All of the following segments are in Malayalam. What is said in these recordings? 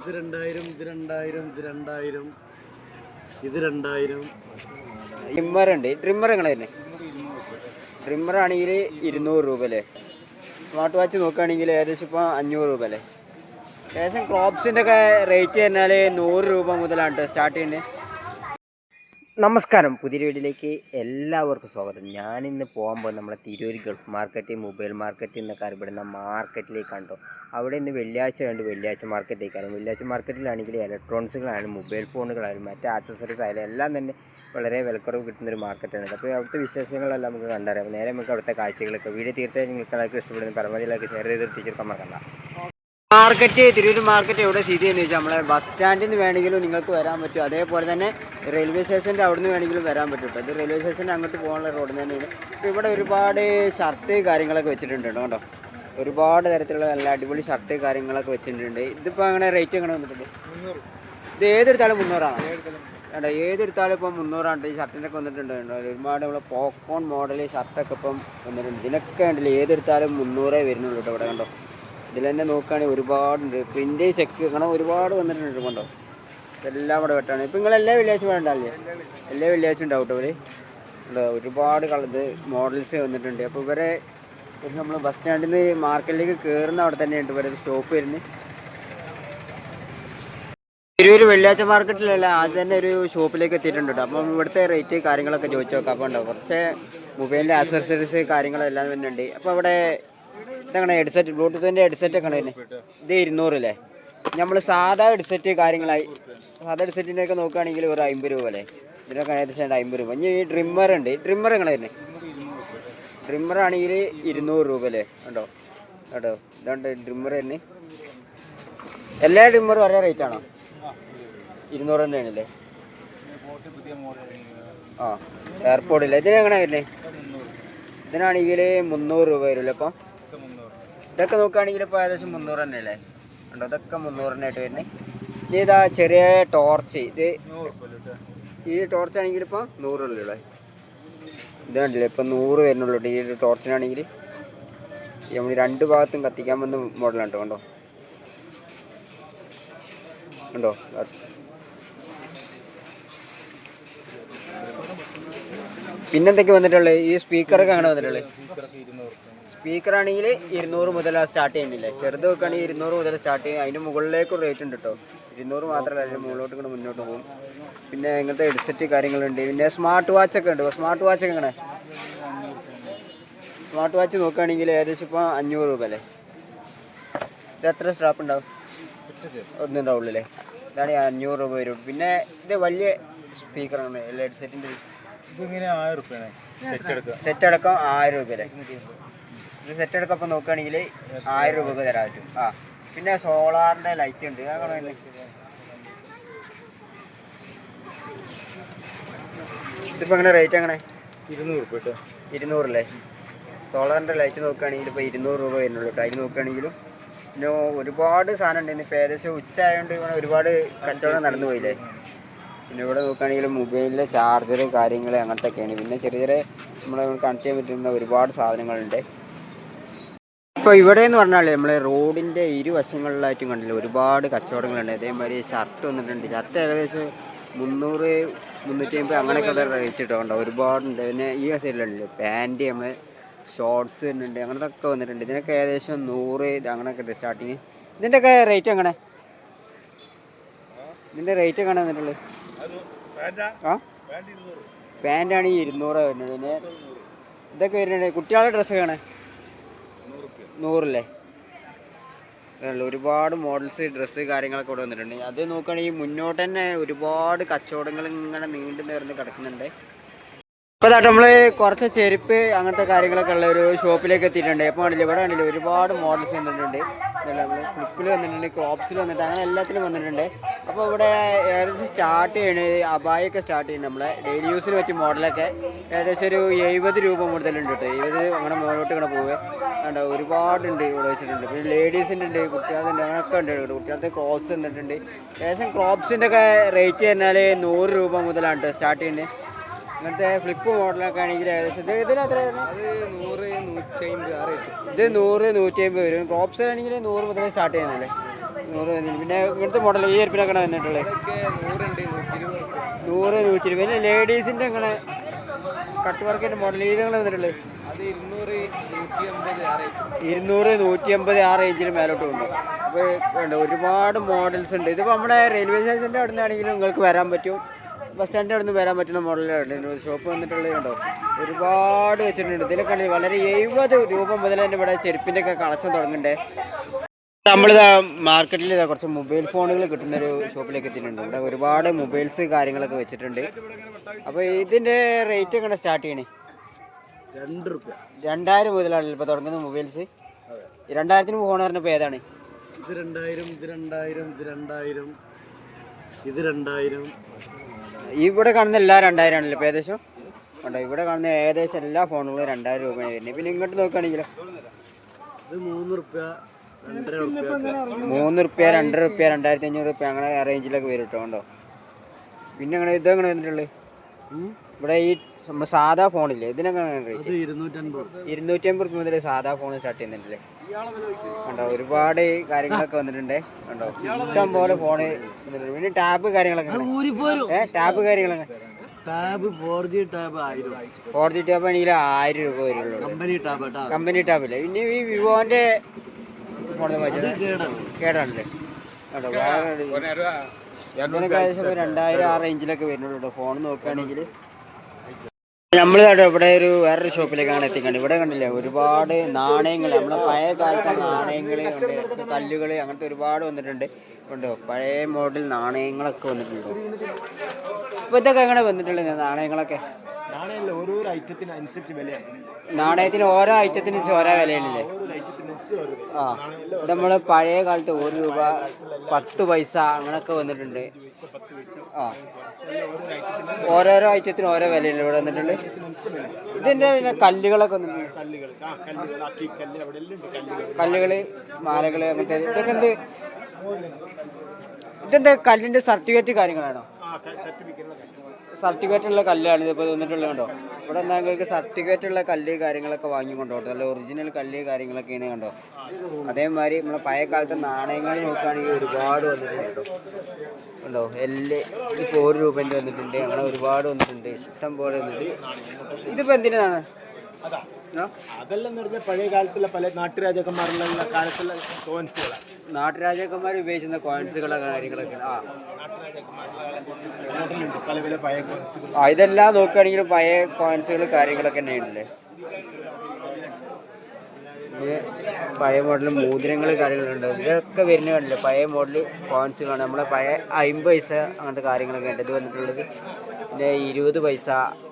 ഇത് 2000, ഇത് 2000, ഇത് 2000, ഇത് 2000. ട്രിമ്മർ ഉണ്ട്. ട്രിമ്മർ എങ്ങനെ തന്നെ? ട്രിമ്മർ ആണെങ്കിൽ 200 രൂപ അല്ലേ? സ്മാർട്ട് വാച്ച് നോക്കുകയാണെങ്കിൽ ഏകദേശം ഇപ്പോൾ 500 രൂപ അല്ലേ? ഏകദേശം ക്രോപ്സിൻ്റെ ഒക്കെ റേറ്റ് പറഞ്ഞാൽ 100 രൂപ മുതലാണ് സ്റ്റാർട്ട് ചെയ്യുന്നത്. നമസ്കാരം, പുതിയ വീഡിയോയിലേക്ക് എല്ലാവർക്കും സ്വാഗതം. ഞാനിന്ന് പോകാൻ പോകുന്നത് നമ്മളെ Tirur Gulf market, mobile market എന്നൊക്കെ അറിയപ്പെടുന്ന മാർക്കറ്റിലേക്കാണ് കേട്ടോ. അവിടെ ഇന്ന് വെള്ളിയാഴ്ച കണ്ട് വെള്ളിയാഴ്ച മാർക്കറ്റിലേക്കാണ്. വെള്ളിയാഴ്ച മാർക്കറ്റിലാണെങ്കിൽ ഇലക്ട്രോണിക്സുകളായാലും മൊബൈൽ ഫോണുകളായാലും മറ്റ് ആക്സസറീസ് ആയാലും എല്ലാം തന്നെ വളരെ വിലക്കുറവ് കിട്ടുന്നൊരു മാർക്കറ്റാണ്. അപ്പോൾ അവിടുത്തെ വിശേഷങ്ങളെല്ലാം നമുക്ക് കണ്ടറിയാം. നേരെ നമുക്ക് അവിടുത്തെ കാഴ്ചകളൊക്കെ വീഡിയോ തീർച്ചയായും നിങ്ങൾക്ക് എല്ലാവർക്കും ഇഷ്ടപ്പെടുന്ന പരമാവധിയിലേക്ക് ഷെയർ ചെയ്ത് എത്തിച്ചെടുക്കാൻ മറക്കണ്ട. മാർക്കറ്റ്, തിരൂർ മാർക്കറ്റ് എവിടെ സ്ഥിതി ചെയ്യുന്നത് വെച്ചാൽ നമ്മളെ ബസ് സ്റ്റാൻഡിൽ നിന്ന് വേണമെങ്കിലും നിങ്ങൾക്ക് വരാൻ പറ്റും. അതേപോലെ തന്നെ റെയിൽവേ സ്റ്റേഷൻ്റെ അവിടെ നിന്ന് വേണമെങ്കിലും വരാൻ പറ്റും കേട്ടോ. ഇത് റെയിൽവേ സ്റ്റേഷൻ്റെ അങ്ങോട്ട് പോകാനുള്ള റോഡ് തന്നെയാണ്. ഇപ്പോൾ ഇവിടെ ഒരുപാട് ഷർട്ട് കാര്യങ്ങളൊക്കെ വെച്ചിട്ടുണ്ട് കേട്ടോ. ഒരുപാട് തരത്തിലുള്ള നല്ല അടിപൊളി ഷർട്ട് കാര്യങ്ങളൊക്കെ വെച്ചിട്ടുണ്ട്. ഇതിപ്പോൾ അങ്ങനെ റേറ്റ് എങ്ങനെ വന്നിട്ടുണ്ട്? ഇത് ഏതെടുത്താലും 300 കേട്ടോ. ഏതെടുത്താലും ഇപ്പം 300 ഈ ഷർട്ടിനൊക്കെ വന്നിട്ടുണ്ട് കേട്ടോ. ഒരുപാട് നമ്മളെ പോപ്കോൺ മോഡൽ ഷർട്ടൊക്കെ ഇപ്പം വന്നിട്ടുണ്ട്. ഇതിനൊക്കെ ഉണ്ടല്ലോ, ഏതെടുത്താലും 300 വരുന്നുള്ളൂ കേട്ടോ. ഇവിടെ കണ്ടോ, ഇതിൽ തന്നെ നോക്കുകയാണെങ്കിൽ ഒരുപാടുണ്ട്. പ്രിൻ്റ് ചെക്ക് അങ്ങനെ ഒരുപാട് വന്നിട്ടുണ്ട് കൊണ്ടോ. എല്ലാം ഇവിടെ വെട്ടാണ്. ഇപ്പം നിങ്ങൾ എല്ലാ വെള്ളിയാഴ്ച വേണ്ടല്ലേ? എല്ലാ വെള്ളിയാഴ്ച ഉണ്ടാവും കേട്ടോ. ഇവിടെ ഒരുപാട് കളത് മോഡൽസ് വന്നിട്ടുണ്ട്. അപ്പോൾ ഇവരെ നമ്മൾ ബസ് സ്റ്റാൻഡിൽ നിന്ന് മാർക്കറ്റിലേക്ക് കയറുന്ന അവിടെ തന്നെയുണ്ട് ഇവരെ സ്റ്റോപ്പ് വരുന്നത്. തിരൂർ വെള്ളിയാഴ്ച മാർക്കറ്റിലല്ല, ആദ്യം തന്നെ ഒരു ഷോപ്പിലേക്ക് എത്തിയിട്ടുണ്ട് കേട്ടോ. അപ്പം ഇവിടുത്തെ റേറ്റ് കാര്യങ്ങളൊക്കെ ചോദിച്ചു നോക്കാം. അപ്പോൾ ഉണ്ടാവും കുറച്ച് മൊബൈലിൻ്റെ ആക്സസറീസ് കാര്യങ്ങളെല്ലാം തന്നെ ഉണ്ട്. അപ്പോൾ അവിടെ ഇതങ്ങനെ ഹെഡ്സെറ്റ്, ബ്ലൂടൂത്തിൻ്റെ ഹെഡ്സെറ്റ് ഒക്കെ ഉണ്ട്. ഇത് 200 അല്ലേ? നമ്മൾ സാധാ ഹെഡ്സെറ്റ് കാര്യങ്ങളായി സാധാ ഹെഡ്സെറ്റിൻ്റെയൊക്കെ നോക്കുകയാണെങ്കിൽ ഒരു 50 രൂപ അല്ലേ? ഇതിനൊക്കെ ഏകദേശം 50 രൂപ. ഇനി ഈ ട്രിമ്മർ ഉണ്ട്. ട്രിമ്മർ എങ്ങനെ തന്നെ? ട്രിമ്മർ ആണെങ്കിൽ 200 രൂപ അല്ലേ? കേട്ടോ കേട്ടോ. ഇതുണ്ട് ട്രിമ്മർ തന്നെ. എല്ലാ ട്രിമ്മറും ഒരേ റേറ്റ് ആണോ? 200 തന്നെയാണല്ലേ? ആ, എയർപോർട്ടില്ല. ഇതിനെങ്ങനെ വരുന്നത്? ഇതിനാണെങ്കിൽ 300 രൂപ വരുമല്ലോ. അപ്പം ഇതൊക്കെ നോക്കുകയാണെങ്കിൽ ഇപ്പോൾ ഏകദേശം 300 തന്നെയല്ലേ? ഉണ്ടോ, ഇതൊക്കെ 300 തന്നെയായിട്ട് വരുന്നത്. ഇതാ ചെറിയ ടോർച്ച്, ഇത് ഈ ടോർച്ച് ആണെങ്കിൽ ഇപ്പോൾ 100 ഉള്ളൂ. ഇത് കണ്ടില്ലേ, ഇപ്പം 100 വരുന്നുള്ളൂ. ഈ ഒരു ടോർച്ചിനാണെങ്കിൽ നമ്മൾ 2 ഭാഗത്തും കത്തിക്കാൻ വന്ന മോഡലാണ് കേട്ടോ. കണ്ടോ ഉണ്ടോ? പിന്നെന്തൊക്കെ വന്നിട്ടുള്ളത്? ഈ സ്പീക്കറൊക്കെ അങ്ങനെ വന്നിട്ടുള്ളത്. സ്പീക്കറാണെങ്കിൽ 200 മുതൽ സ്റ്റാർട്ട് ചെയ്യുന്നില്ലേ? ചെറുത് വെക്കുകയാണെങ്കിൽ 200 മുതൽ സ്റ്റാർട്ട് ചെയ്യും. അതിന് മുകളിലേക്ക് റേറ്റ് ഉണ്ട് കേട്ടോ. 200 മാത്രമല്ല, അതിന് മുകളിലോട്ട് ഇങ്ങനെ മുന്നോട്ട് പോകും. പിന്നെ ഇങ്ങനത്തെ ഹെഡ്സെറ്റ് കാര്യങ്ങളുണ്ട്. പിന്നെ സ്മാർട്ട് വാച്ചൊക്കെ ഉണ്ട്. സ്മാർട്ട് വാച്ചൊക്കെ എങ്ങനെ? സ്മാർട്ട് വാച്ച് നോക്കുകയാണെങ്കിൽ ഏകദേശം ഇപ്പോൾ 500 രൂപ അല്ലേ? ഇത് എത്ര സ്ട്രാപ്പ് ഉണ്ടാവും? ഒന്നുണ്ടാവുള്ളൂ അല്ലേ? ഇതാണ് 500 രൂപ വരും. പിന്നെ ഇത് വലിയ സ്പീക്കറാണ് ഹെഡ്സെറ്റിൻ്റെ. സെറ്റ് അടക്കം 1000 രൂപ അല്ലേ? ഇത് സെറ്റ് അടക്കം ഇപ്പം നോക്കുകയാണെങ്കിൽ 1000 രൂപ തരാൻ പറ്റും. ആ, പിന്നെ സോളാറിൻ്റെ ലൈറ്റ് ഉണ്ട്. അതാണ് ഇതിപ്പോൾ എങ്ങനെ റേറ്റ് എങ്ങനെ? 200 രൂപ കേട്ടോ. 200 അല്ലേ? സോളാറിൻ്റെ ലൈറ്റ് നോക്കുകയാണെങ്കിൽ ഇപ്പോൾ 200 രൂപ വരുന്നുള്ളൂ കേട്ടോ. അതിന് നോക്കുകയാണെങ്കിലും പിന്നെ ഒരുപാട് സാധനം ഉണ്ട്. ഇന്നിപ്പോൾ ഏകദേശം ഉച്ച ആയതുകൊണ്ട് ഇവിടെ ഒരുപാട് കച്ചവടം നടന്നു പോയില്ലേ? പിന്നെ ഇവിടെ നോക്കുകയാണെങ്കിൽ മൊബൈലിലെ ചാർജർ കാര്യങ്ങൾ അങ്ങനത്തെയൊക്കെയാണ്. പിന്നെ ചെറിയ ചെറിയ നമ്മളെ കണക്ട് ചെയ്യാൻ പറ്റുന്ന ഒരുപാട് സാധനങ്ങളുണ്ട്. ഇപ്പോൾ ഇവിടെ എന്ന് പറഞ്ഞാൽ നമ്മൾ റോഡിൻ്റെ ഇരുവശങ്ങളിലായിട്ടും കണ്ടില്ല ഒരുപാട് കച്ചവടങ്ങളുണ്ട്. അതേമാതിരി ഷർട്ട് വന്നിട്ടുണ്ട്. ഷർട്ട് ഏകദേശം 300, 350 അങ്ങനെയൊക്കെ റേറ്റ് ഇട്ടുണ്ടോ. ഒരുപാടുണ്ട്. പിന്നെ ഈ സൈഡിലുണ്ടല്ലോ പാൻറ്റ്, നമ്മൾ ഷോർട്സ് വരുന്നുണ്ട്. അങ്ങനത്തൊക്കെ വന്നിട്ടുണ്ട്. ഇതിനൊക്കെ ഏകദേശം 100 അങ്ങനെയൊക്കെ ഉണ്ട് സ്റ്റാർട്ടിങ്. ഇതിൻ്റെയൊക്കെ റേറ്റ് എങ്ങനെ? ഇതിൻ്റെ റേറ്റ് എങ്ങനെ വന്നിട്ടുള്ളത്? ആ, പാൻറ്റാണെങ്കിൽ 200 വരുന്നത്. പിന്നെ ഇതൊക്കെ വരുന്നുണ്ട്. കുട്ടികളുടെ ഡ്രസ്സൊക്കെയാണ് 100 അല്ലേ? ഒരുപാട് മോഡൽസ് ഡ്രസ്സ് കാര്യങ്ങളൊക്കെ ഇവിടെ വന്നിട്ടുണ്ട്. അത് നോക്കുകയാണെങ്കിൽ മുന്നോട്ട് തന്നെ ഒരുപാട് കച്ചവടങ്ങൾ ഇങ്ങനെ നീണ്ടു നേർന്ന് കിടക്കുന്നുണ്ട്. ഇപ്പോൾ നമ്മൾ കുറച്ച് ചെരുപ്പ് അങ്ങനത്തെ കാര്യങ്ങളൊക്കെ ഉള്ള ഒരു ഷോപ്പിലേക്ക് എത്തിയിട്ടുണ്ട്. അപ്പോൾ ആണെങ്കിലും ഇവിടെ ആണെങ്കിലും ഒരുപാട് മോഡൽസ് വന്നിട്ടുണ്ട്. നമ്മൾ ഫ്ലിപ്പിൽ വന്നിട്ടുണ്ട്, ക്രോപ്സിൽ വന്നിട്ട് അങ്ങനെ എല്ലാത്തിലും വന്നിട്ടുണ്ട്. അപ്പോൾ ഇവിടെ ഏകദേശം സ്റ്റാർട്ട് ചെയ്യണത് അബായൊക്കെ സ്റ്റാർട്ട് ചെയ്യുന്നത് നമ്മളെ ഡെയിലി യൂസിന് പറ്റിയ മോഡലൊക്കെ ഏകദേശം ഒരു 70 രൂപ മുതലുണ്ട് കേട്ടോ. 70 അങ്ങനെ മുകളിലോട്ട് ഇങ്ങനെ പോവുക കണ്ടോ. ഒരുപാടുണ്ട് ഇവിടെ വെച്ചിട്ടുണ്ട്. പിന്നെ ലേഡീസിൻ്റെ ഉണ്ട്, കുട്ടികളുടെ അങ്ങനെയൊക്കെ ഉണ്ട് കേട്ടോ. കുട്ടികളുടെ ക്രോപ്സ് വന്നിട്ടുണ്ട്. ഏകദേശം ക്രോപ്സിൻ്റെ ഒക്കെ റേറ്റ് പറഞ്ഞാൽ 100 രൂപ മുതലാണ് സ്റ്റാർട്ട് ചെയ്യുന്നത്. അങ്ങനത്തെ ഫ്ലിപ്പ് മോഡലൊക്കെ ആണെങ്കിൽ ഏകദേശം ഇതിനെത്ര? 100, 150 ഇത് 100, 150 വരും. ക്രോപ്സ് ആണെങ്കിൽ 100 മുതൽ സ്റ്റാർട്ട് ചെയ്യുന്നല്ലേ? പിന്നെ ഇങ്ങനത്തെ മോഡൽ ഈ എരിപ്പിനൊക്കെ വന്നിട്ടുള്ളത് 100, 120. പിന്നെ ലേഡീസിൻ്റെ അങ്ങനെ കട്ട് വർക്കിൻ്റെ മോഡൽ ഇതങ്ങനെ വന്നിട്ടുള്ളത് 200, 150 ആ റേഞ്ചിൽ മേലോട്ട് ഉണ്ട്. അപ്പോൾ ഉണ്ട് ഒരുപാട് മോഡൽസ് ഉണ്ട്. ഇതിപ്പോൾ നമ്മുടെ റെയിൽവേ സ്റ്റേഷൻ്റെ അവിടെ നിന്നാണെങ്കിലും നിങ്ങൾക്ക് വരാൻ പറ്റും, ബസ് സ്റ്റാൻഡിൻ്റെ അവിടെ നിന്ന് വരാൻ പറ്റുന്ന മോഡലുകളുണ്ട്. ഷോപ്പ് വന്നിട്ടുള്ളത് കണ്ടോ ഒരുപാട് വെച്ചിട്ടുണ്ട്. ഇതിലൊക്കെ വളരെ 70 രൂപ മുതൽ തന്നെ ഇവിടെ ചെരുപ്പിൻ്റെ ഒക്കെ കളക്ഷൻ തുടങ്ങണ്ടേ. നമ്മളിതാ മാർക്കറ്റിൽ ഇതാ കുറച്ച് മൊബൈൽ ഫോണുകൾ കിട്ടുന്നൊരു ഷോപ്പിലേക്ക് എത്തിയിട്ടുണ്ട്. ഇവിടെ ഒരുപാട് മൊബൈൽസ് കാര്യങ്ങളൊക്കെ വെച്ചിട്ടുണ്ട്. അപ്പോൾ ഇതിൻ്റെ റേറ്റ് എങ്ങനെ സ്റ്റാർട്ട് ചെയ്യണേ? 2000 മുതലാണ് ഇപ്പോൾ തുടങ്ങുന്ന മൊബൈൽസ്. 2000-ന് ഫോൺ പറഞ്ഞപ്പോൾ ഏതാണ്? ഇത് 2000, ഇത് 2000, ഇത് 2000, ഇത് 2000. ഇവിടെ കാണുന്ന എല്ലാ 2000 ആണല്ലോ ഇപ്പോൾ ഏകദേശം ഉണ്ടോ? ഇവിടെ കാണുന്ന ഏകദേശം എല്ലാ ഫോണുകളും 2000 രൂപയാണ് വരുന്നത്. പിന്നെ ഇങ്ങോട്ട് നോക്കുകയാണെങ്കിലോ ഇത് 3 രൂപ, 2.5 രൂപ, 3 രൂപ, 2 രൂപ, 2500 രൂപ അങ്ങനെ റേഞ്ചിലൊക്കെ വരും കേട്ടോ. ഉണ്ടോ? പിന്നെ അങ്ങനെ ഇതങ്ങനെ വന്നിട്ടുള്ളത് ഇവിടെ ഈ നമ്മൾ സാധാ ഫോണില്ലേ ഇതിനൊക്കെ 250 രൂപ മുതൽ സാധാ ഫോൺ സ്റ്റാർട്ട് ചെയ്യുന്നുണ്ടല്ലേ. കണ്ടോ ഒരുപാട് കാര്യങ്ങളൊക്കെ വന്നിട്ടുണ്ട്. കണ്ടോ ഇഷ്ടം പോലെ ഫോണ് വന്നിട്ടുണ്ട്. പിന്നെ ടാബ് കാര്യങ്ങളൊക്കെ ടാബ് കാര്യങ്ങളൊക്കെ tab 4G tab 1000, 4G tab ആണെങ്കിൽ 1000 രൂപ വരുള്ളൂ. കമ്പനി ടാബില്ലേ. പിന്നെ ഈ വിവോന്റെ ഫോൺ കേടാണല്ലേ. കേട്ടോ ഇതിനൊക്കെ ഏകദേശം 2000 ആ റേഞ്ചിലൊക്കെ വരുന്നുള്ളൂ കേട്ടോ ഫോൺ നോക്കുകയാണെങ്കിൽ. നമ്മൾ ഇവിടെ വേറൊരു ഷോപ്പിലേക്കാണ് എത്തിക്കുന്നത്. ഇവിടെ കണ്ടില്ലേ ഒരുപാട് നാണയങ്ങൾ, നമ്മളെ പഴയ കാലത്തെ നാണയങ്ങൾ, കല്ലുകൾ അങ്ങനത്തെ ഒരുപാട് വന്നിട്ടുണ്ട്. ഉണ്ടോ പഴയ മോഡൽ നാണയങ്ങളൊക്കെ വന്നിട്ടുണ്ട്. അപ്പോൾ ഇതൊക്കെ എങ്ങനെ വന്നിട്ടുള്ളത് നാണയങ്ങളൊക്കെ? നാണയത്തിന് ഓരോ ഐറ്റത്തിന് ഓരോ വിലയില്ലേ? ആ ഇവിടെ നമ്മൾ പഴയ കാലത്ത് 1 രൂപ, 10 പൈസ അങ്ങനെയൊക്കെ വന്നിട്ടുണ്ട്. ആ ഓരോരോ ഐറ്റത്തിന് ഓരോ വിലയില്ല ഇവിടെ വന്നിട്ടുണ്ട്. ഇതിൻ്റെ പിന്നെ കല്ലുകളൊക്കെ വന്നിട്ടുണ്ട്. കല്ലുകൾ, മാലകൾ അങ്ങനത്തെ ഇതൊക്കെ എന്ത് ഇതെന്താ കല്ലിൻ്റെ സർട്ടിഫിക്കറ്റ് കാര്യങ്ങളാണോ? സർട്ടിഫിക്കറ്റ് ഉള്ള കല്ലാണ് ഇതിപ്പോൾ വന്നിട്ടുള്ളത്. കണ്ടോ ഇവിടെ എന്താ നിങ്ങൾക്ക് സർട്ടിഫിക്കറ്റ് ഉള്ള കല്ല് കാര്യങ്ങളൊക്കെ വാങ്ങിക്കൊണ്ടോട്ടെ. നല്ല ഒറിജിനൽ കല്ല് കാര്യങ്ങളൊക്കെയാണ്. കണ്ടോ അതേമാതിരി നമ്മളെ പഴയ കാലത്തെ നാണയങ്ങൾ നോക്കുകയാണെങ്കിൽ ഒരുപാട് വന്നിട്ടുണ്ട് കേട്ടോ. ഉണ്ടോ ഇപ്പോൾ 1 രൂപേൻ്റെ വന്നിട്ടുണ്ട്. അങ്ങനെ ഒരുപാട് വന്നിട്ടുണ്ട്, ഇഷ്ടം പോലെ വന്നിട്ടുണ്ട്. ഇതിപ്പോൾ എന്തിനാണ്? അതെല്ലാം പഴയ കാലത്തുള്ള പല നാട്ടുരാജാക്കന്മാരുള്ള കാലത്തുള്ള കോയിൻസുകളാണ്. നാട്ടുരാജാക്കന്മാർ ഉപയോഗിച്ചിരുന്ന കോയിൻസുകളെ കാര്യങ്ങളൊക്കെ ഇതെല്ലാം നോക്കുകയാണെങ്കിൽ പഴയ കോയിൻസുകൾ കാര്യങ്ങളൊക്കെ തന്നെയാണല്ലേ. പഴയ മോഡൽ മോതിരങ്ങൾ കാര്യങ്ങളുണ്ട്. ഇതൊക്കെ വരുന്ന കണ്ടില്ലേ പഴയ മോഡൽ കോയിൻസുകളാണ്. നമ്മളെ പഴയ 50 പൈസ അങ്ങനത്തെ കാര്യങ്ങളൊക്കെ ഉണ്ട് ഇത് വന്നിട്ടുള്ളത്. പിന്നെ 20 പൈസ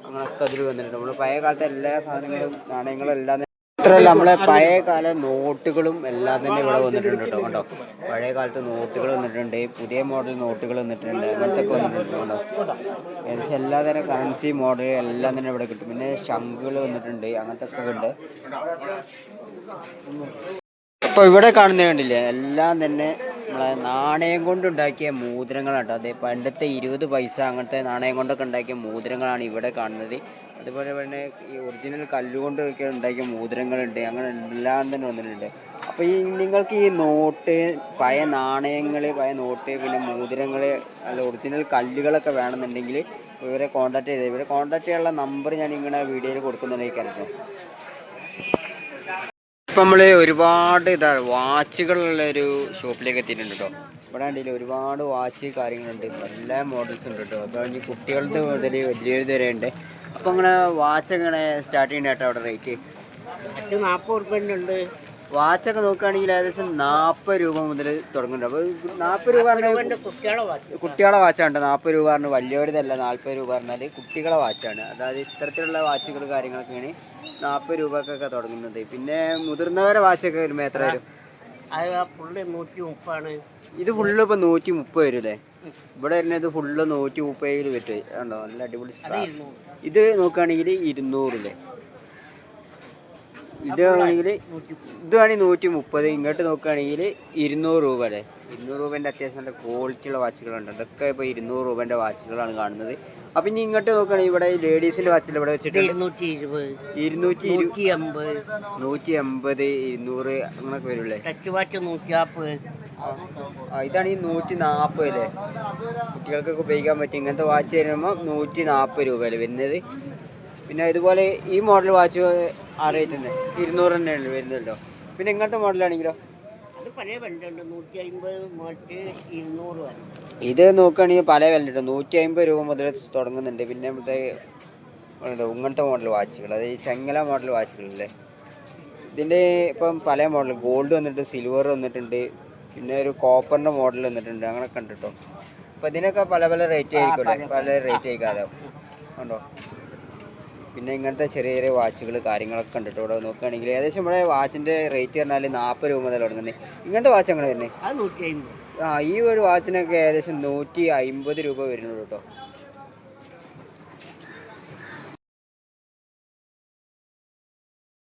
അങ്ങനെയൊക്കെ അതിൽ വന്നിട്ടുണ്ട്. നമ്മൾ പഴയ കാലത്തെ എല്ലാ സാധനങ്ങളും നാണയങ്ങളും എല്ലാം മാത്രമല്ല നമ്മളെ പഴയ കാല നോട്ടുകളും എല്ലാം തന്നെ ഇവിടെ വന്നിട്ടുണ്ട് കേട്ടോ. കണ്ടോ പഴയ കാലത്ത് നോട്ടുകൾ വന്നിട്ടുണ്ട്, പുതിയ മോഡൽ നോട്ടുകൾ വന്നിട്ടുണ്ട്, അങ്ങനത്തെ ഒക്കെ വന്നിട്ടുണ്ട്. കണ്ടോ ഏകദേശം എല്ലാ തരം കറൻസി മോഡൽ എല്ലാം തന്നെ ഇവിടെ കിട്ടും. പിന്നെ ശംഖുകൾ വന്നിട്ടുണ്ട്, അങ്ങനത്തെ ഒക്കെ ഉണ്ട്. ഇപ്പോൾ ഇവിടെ കാണുന്നത് കണ്ടില്ലേ എല്ലാം തന്നെ നമ്മളെ നാണയം കൊണ്ടുണ്ടാക്കിയ മോതിരങ്ങളാണ്. അതേ പണ്ടത്തെ 20 പൈസ അങ്ങനത്തെ നാണയം കൊണ്ടൊക്കെ ഉണ്ടാക്കിയ മോതിരങ്ങളാണ് ഇവിടെ കാണുന്നത്. അതുപോലെ തന്നെ ഈ ഒറിജിനൽ കല്ലുകൊണ്ടൊക്കെ ഉണ്ടാക്കിയ മോതിരങ്ങളുണ്ട്, അങ്ങനെ എല്ലാം തന്നെ വന്നിട്ടുണ്ട്. അപ്പോൾ ഈ നിങ്ങൾക്ക് ഈ നോട്ട്, പഴയ നാണയങ്ങൾ, പഴയ നോട്ട്, പിന്നെ മോതിരങ്ങൾ, അല്ല ഒറിജിനൽ കല്ലുകളൊക്കെ വേണമെന്നുണ്ടെങ്കിൽ ഇവരെ കോൺടാക്ട് ചെയ്തത്. ഇവരെ കോൺടാക്ട് ചെയ്യാനുള്ള നമ്പർ ഞാൻ ഇങ്ങനെ വീഡിയോയിൽ കൊടുക്കുന്നതായിരിക്കും. ഇപ്പം നമ്മൾ ഒരുപാട് വാച്ചുകളുള്ള ഒരു ഷോപ്പിലേക്ക് എത്തിയിട്ടുണ്ട് കേട്ടോ. ഇവിടെ കണ്ടില്ല ഒരുപാട് വാച്ച് കാര്യങ്ങളുണ്ട്, എല്ലാ മോഡൽസ് ഉണ്ട് കേട്ടോ. അപ്പോൾ ഇനി കുട്ടികളുടെ മുതൽ വലിയൊരു വരെ ഉണ്ട്. അപ്പോൾ അങ്ങനെ വാച്ച് എങ്ങനെ സ്റ്റാർട്ട് ചെയ്യേണ്ട കേട്ടോ അവിടെ റേറ്റ്? 40 രൂപ ഉണ്ട്. വാച്ചൊക്കെ നോക്കുകയാണെങ്കിൽ ഏകദേശം 40 രൂപ മുതൽ തുടങ്ങുന്നുണ്ട്. അപ്പോൾ 40 രൂപ കുട്ടികളെ വാച്ചാണ്. 40 രൂപ പറഞ്ഞാൽ വലിയവരുതല്ല. 40 രൂപ പറഞ്ഞാൽ കുട്ടികളെ വാച്ചാണ്. അതായത് ഇത്തരത്തിലുള്ള വാച്ചുകൾ കാര്യങ്ങളൊക്കെയാണ് 40 രൂപക്കൊക്കെ തുടങ്ങുന്നത്. പിന്നെ മുതിർന്നവരെ വാച്ചൊക്കെ വരുമ്പോൾ എത്ര വരും? ഫുള്ള് 130 ഇത് ഫുള്ള് ഇപ്പോൾ 130 വരും അല്ലേ? ഇവിടെ വരുന്നത് ഫുള്ള് 130 പറ്റും. കണ്ടോ നല്ല അടിപൊളി. ഇത് നോക്കുകയാണെങ്കിൽ 200 അല്ലേ? ഇതാണെങ്കിൽ 130. ഇങ്ങോട്ട് നോക്കുകയാണെങ്കിൽ 200 രൂപ അല്ലേ? 200 രൂപേൻ്റെ അത്യാവശ്യം നല്ല ക്വാളിറ്റിയുള്ള വാച്ചുകളുണ്ട്. അതൊക്കെ ഇപ്പോൾ 200 രൂപേൻ്റെ വാച്ചുകളാണ് കാണുന്നത്. അപ്പം ഇനി ഇങ്ങോട്ട് നോക്കുകയാണെങ്കിൽ ഇവിടെ ലേഡീസിൻ്റെ വാച്ചിൽ ഇവിടെ വെച്ചിട്ട് 220, 180, 200 അങ്ങനെയൊക്കെ വരും അല്ലേ? Touch watch 150. ഇതാണ് ഈ 140 അല്ലേ, കുട്ടികൾക്കൊക്കെ ഉപയോഗിക്കാൻ പറ്റും. ഇങ്ങനത്തെ വാച്ച് വരുമ്പോൾ 140 രൂപയല്ലേ വരുന്നത്. പിന്നെ ഇതുപോലെ ഈ മോഡൽ വാച്ച് ആ റേറ്റ് തന്നെ 200 തന്നെയാണ് വരുന്നല്ലോ. പിന്നെ ഇങ്ങനത്തെ മോഡലാണെങ്കിലോ അത് പല വിലയുണ്ട്, 150 മുതൽ 200 വരെ. ഇത് നോക്കുകയാണെങ്കിൽ പല വില ഉണ്ട്, 150 രൂപ മുതൽ തുടങ്ങുന്നുണ്ട്. പിന്നെ ഇവിടുത്തെ ഇങ്ങനത്തെ മോഡൽ വാച്ചുകൾ, അതായത് ഈ ചെങ്ങല മോഡൽ വാച്ചുകളല്ലേ. ഇതിൻ്റെ ഇപ്പം പല മോഡൽ ഗോൾഡ് വന്നിട്ട്, സിൽവർ വന്നിട്ടുണ്ട്, പിന്നെ ഒരു കോപ്പറിൻ്റെ മോഡൽ വന്നിട്ടുണ്ട്, അങ്ങനെ കണ്ടിട്ടോ. അപ്പം ഇതിനൊക്കെ പല പല റേറ്റ് ആയിരിക്കുമല്ലേ, പല റേറ്റ് ആയിക്കാതെ ഉണ്ടോ. പിന്നെ ഇങ്ങനത്തെ ചെറിയ ചെറിയ വാച്ചുകൾ കാര്യങ്ങളൊക്കെ കണ്ടിട്ടോ. ഇവിടെ നോക്കുകയാണെങ്കിൽ ഏകദേശം നമ്മുടെ വാച്ചിൻ്റെ റേറ്റ് പറഞ്ഞാൽ 40 രൂപ മുതൽ തുടങ്ങുന്നത്. ഇങ്ങനത്തെ വാച്ച് അങ്ങനെ വരുന്നത് അത് 150. ഈ ഒരു വാച്ചിനൊക്കെ ഏകദേശം 150 രൂപ വരുന്നുള്ളൂ കേട്ടോ.